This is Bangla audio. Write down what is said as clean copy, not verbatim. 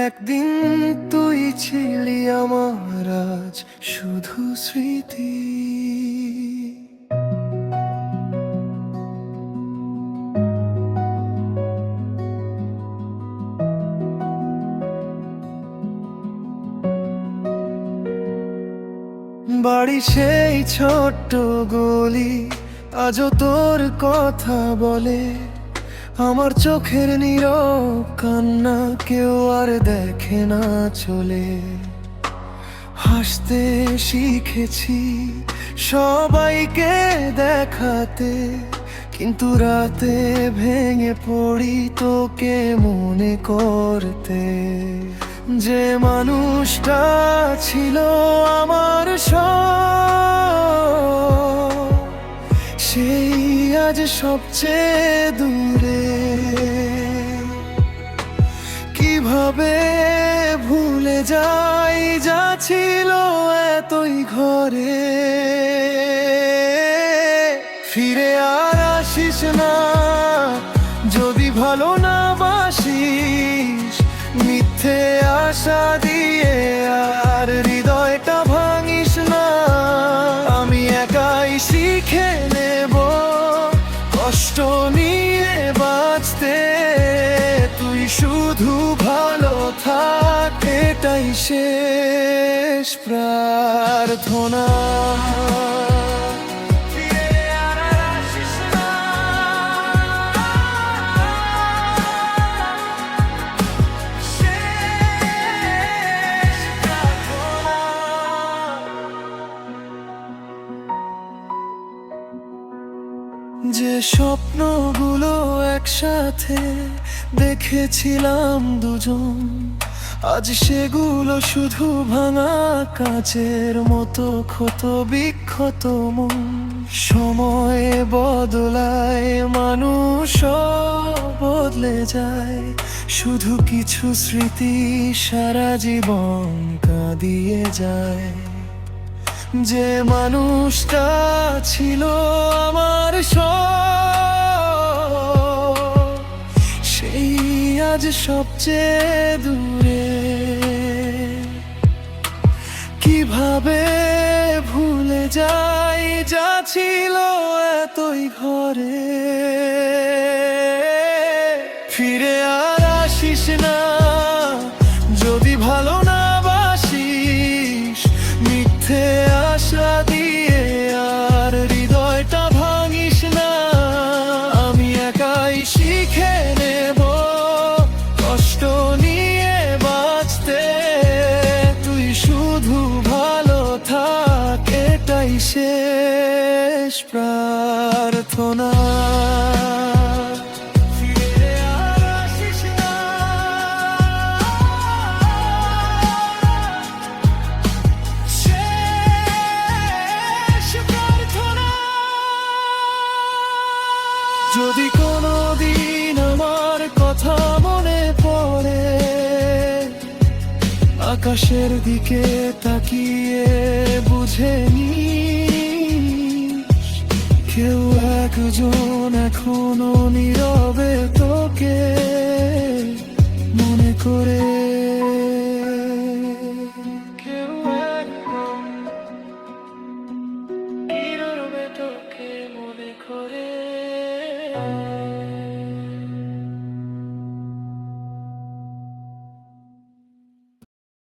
একদিন তুই ছিলি আমার আজ শুধু স্মৃতি। বাড়ি সেই ছোট্ট গলি, আজও তোর কথা বলে। আমার চোখের নীরব কান্না কেউ আর দেখে না চলে। হাসতে শিখেছি সবাইকে দেখাতে, কিন্তু রাতে ভেঙে পড়ি তোকে মনে করতে। যে মানুষটা ছিল আমার সব, সেই আজ সবচেয়ে দূরে। কিভাবে ভুলে যাই যা ছিল এতই ঘরে। ফিরে আর আসিস না যদি ভালো না বাসিস, মিথ্যে আশা দিয়ে আর হৃদয়টা ভাঙিস না। আমি একাই শিখে নেব কষ্ট নিয়ে বাঁচতে, তুই শুধু ভালো থাক এটাই শেষ প্রার্থনা। যে স্বপ্নগুলো একসাথে দেখেছিলাম দুজন, আজ সেগুলো শুধু ভাঙা কাচের মতো ক্ষত বিক্ষত মন। সময় বদলায়, মানুষও বদলে যায়, শুধু কিছু স্মৃতি সারা জীবন কাঁদিয়ে যায়। যে মানুষটা ছিল আমার সব, সেই আজ সবচেয়ে দূরে। কিভাবে ভুলে যাই যা ছিল এতই ঘরে। ফিরে আর আসিস না যদি ভালো না বাসিস, মিথ্যে আশা দিয়ে আর হৃদয়টা ভাঙিস না। আমি একাই শিখে নেব কষ্ট নিয়ে বাঁচতে, তুই শুধু ভালো থাক এটাই শেষ প্রার্থনা। যদি কোনোদিন আমার কথা মনে পড়ে, আকাশের দিকে তাকিয়ে বুঝে নিস, কেউ একজন এখনো নীরবে তোকে মনে করে। কেউ একজন নীরবে তোকে মনে করে।